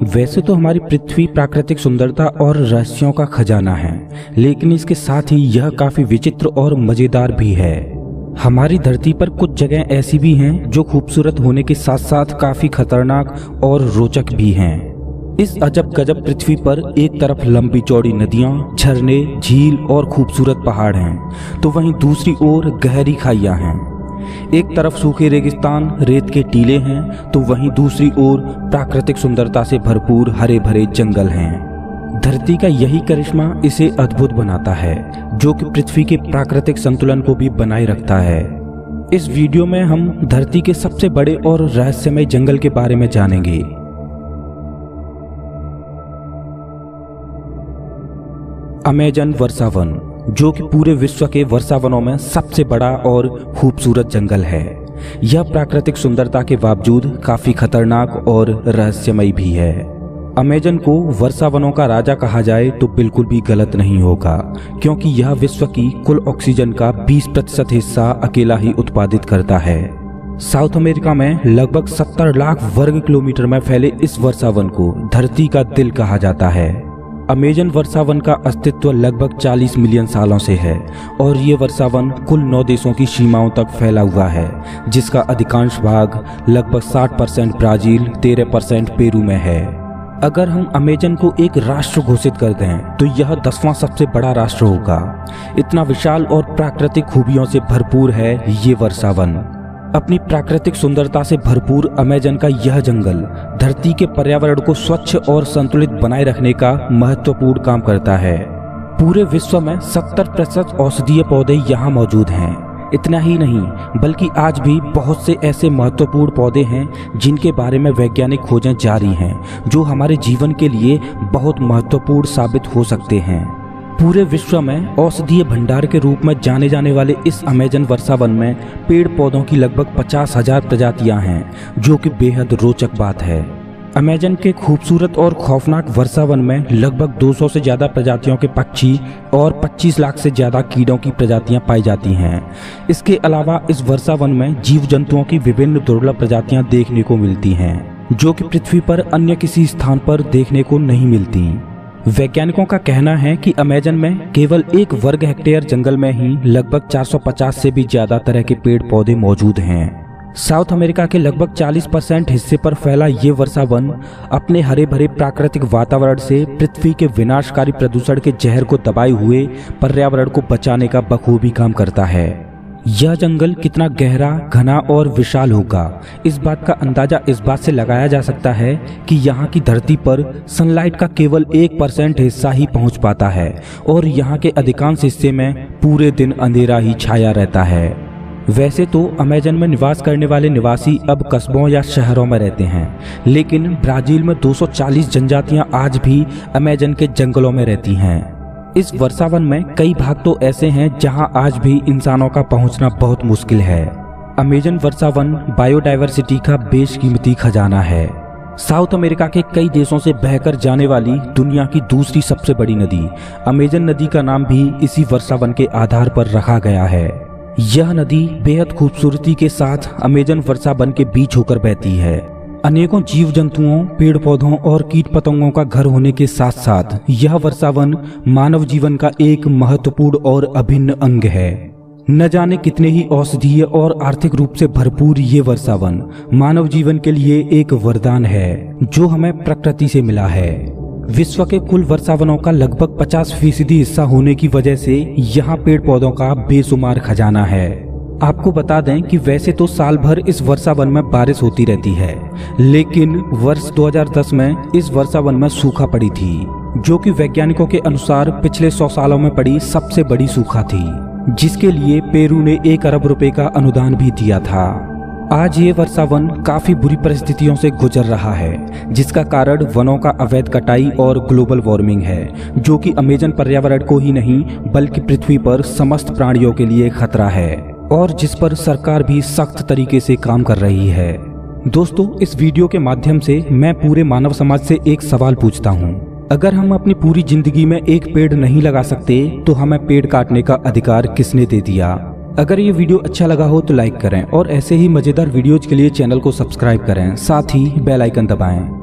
वैसे तो हमारी पृथ्वी प्राकृतिक सुंदरता और रहस्यों का खजाना है, लेकिन इसके साथ ही यह काफी विचित्र और मजेदार भी है। हमारी धरती पर कुछ जगह ऐसी भी हैं जो खूबसूरत होने के साथ साथ काफी खतरनाक और रोचक भी हैं। इस अजब गजब पृथ्वी पर एक तरफ लंबी चौड़ी नदियां, झरने, झील और खूबसूरत पहाड़ हैं, तो वहीं दूसरी ओर गहरी खाइयां हैं। एक तरफ सूखे रेगिस्तान, रेत के टीले हैं, तो वहीं दूसरी ओर प्राकृतिक सुंदरता से भरपूर हरे भरे जंगल हैं। धरती का यही करिश्मा इसे अद्भुत बनाता है, जो कि पृथ्वी के प्राकृतिक संतुलन को भी बनाए रखता है। इस वीडियो में हम धरती के सबसे बड़े और रहस्यमय जंगल के बारे में जानेंगे। अमेजन वर्षावन, जो कि पूरे विश्व के वर्षावनों में सबसे बड़ा और खूबसूरत जंगल है। यह प्राकृतिक सुंदरता के बावजूद काफी खतरनाक और रहस्यमय भी है। अमेजन को वर्षावनों का राजा कहा जाए तो बिल्कुल भी गलत नहीं होगा, क्योंकि यह विश्व की कुल ऑक्सीजन का 20% हिस्सा अकेला ही उत्पादित करता है। साउथ अमेरिका में लगभग 70 लाख वर्ग किलोमीटर में फैले इस वर्षावन को धरती का दिल कहा जाता है। अमेजन वर्षावन का अस्तित्व लगभग 40 मिलियन सालों से है और ये वर्षावन कुल 9 देशों की सीमाओं तक फैला हुआ है, जिसका अधिकांश भाग लगभग 60% ब्राजील, 13% पेरू में है। अगर हम अमेजन को एक राष्ट्र घोषित कर दें तो यह 10वां सबसे बड़ा राष्ट्र होगा। इतना विशाल और प्राकृतिक खूबियों से भरपूर है ये वर्षावन। अपनी प्राकृतिक सुंदरता से भरपूर अमेजन का यह जंगल धरती के पर्यावरण को स्वच्छ और संतुलित बनाए रखने का महत्वपूर्ण काम करता है। पूरे विश्व में 70% औषधीय पौधे यहाँ मौजूद हैं। इतना ही नहीं, बल्कि आज भी बहुत से ऐसे महत्वपूर्ण पौधे हैं जिनके बारे में वैज्ञानिक खोजें जारी हैं, जो हमारे जीवन के लिए बहुत महत्वपूर्ण साबित हो सकते हैं। पूरे विश्व में औषधीय भंडार के रूप में जाने जाने वाले इस अमेजन वर्षावन में पेड़ पौधों की लगभग 50,000 प्रजातियां हैं, जो कि बेहद रोचक बात है। अमेजन के खूबसूरत और खौफनाक वर्षावन में लगभग 200 से ज्यादा प्रजातियों के पक्षी और 25 लाख से ज्यादा कीड़ों की प्रजातियां पाई जाती हैं। इसके अलावा इस वर्षावन में जीव जंतुओं की विभिन्न दुर्लभ प्रजातियां देखने को मिलती हैं, जो कि पृथ्वी पर अन्य किसी स्थान पर देखने को नहीं मिलती। वैज्ञानिकों का कहना है कि अमेजन में केवल 1 वर्ग हेक्टेयर जंगल में ही लगभग 450 से भी ज्यादा तरह के पेड़ पौधे मौजूद हैं। साउथ अमेरिका के लगभग 40% हिस्से पर फैला ये वर्षावन अपने हरे भरे प्राकृतिक वातावरण से पृथ्वी के विनाशकारी प्रदूषण के जहर को दबाए हुए पर्यावरण को बचाने का बखूबी काम करता है। यह जंगल कितना गहरा, घना और विशाल होगा, इस बात का अंदाजा इस बात से लगाया जा सकता है कि यहाँ की धरती पर सनलाइट का केवल 1% हिस्सा ही पहुँच पाता है और यहाँ के अधिकांश हिस्से में पूरे दिन अंधेरा ही छाया रहता है। वैसे तो अमेजन में निवास करने वाले निवासी अब कस्बों या शहरों में रहते हैं, लेकिन ब्राजील में 240 जनजातियाँ आज भी अमेजन के जंगलों में रहती हैं। इस वर्षावन में कई भाग तो ऐसे हैं जहां आज भी इंसानों का पहुंचना बहुत मुश्किल है। अमेजन वर्षावन बायोडायवर्सिटी का बेशकीमती खजाना है। साउथ अमेरिका के कई देशों से बहकर जाने वाली दुनिया की दूसरी सबसे बड़ी नदी अमेजन नदी का नाम भी इसी वर्षावन के आधार पर रखा गया है। यह नदी बेहद खूबसूरती के साथ अमेजन वर्षावन के बीच होकर बहती है। अनेकों जीव जंतुओं, पेड़ पौधों और कीट पतंगों का घर होने के साथ साथ यह वर्षावन मानव जीवन का एक महत्वपूर्ण और अभिन्न अंग है। न जाने कितने ही औषधीय और आर्थिक रूप से भरपूर ये वर्षावन मानव जीवन के लिए एक वरदान है, जो हमें प्रकृति से मिला है। विश्व के कुल वर्षावनों का लगभग 50% हिस्सा होने की वजह से यहाँ पेड़ पौधों का बेशुमार खजाना है। आपको बता दें कि वैसे तो साल भर इस वर्षावन में बारिश होती रहती है, लेकिन वर्ष 2010 में इस वर्षावन में सूखा पड़ी थी, जो कि वैज्ञानिकों के अनुसार पिछले 100 सालों में पड़ी सबसे बड़ी सूखा थी, जिसके लिए पेरू ने 1 अरब रुपए का अनुदान भी दिया था। आज ये वर्षावन काफी बुरी परिस्थितियों से गुजर रहा है, जिसका कारण वनों का अवैध कटाई और ग्लोबल वार्मिंग है, जो कि अमेजन पर्यावरण को ही नहीं बल्कि पृथ्वी पर समस्त प्राणियों के लिए खतरा है और जिस पर सरकार भी सख्त तरीके से काम कर रही है। दोस्तों, इस वीडियो के माध्यम से मैं पूरे मानव समाज से एक सवाल पूछता हूँ। अगर हम अपनी पूरी जिंदगी में एक पेड़ नहीं लगा सकते तो हमें पेड़ काटने का अधिकार किसने दे दिया? अगर ये वीडियो अच्छा लगा हो तो लाइक करें और ऐसे ही मजेदार वीडियोज के लिए चैनल को सब्सक्राइब करें, साथ ही बेल आइकन दबाएं।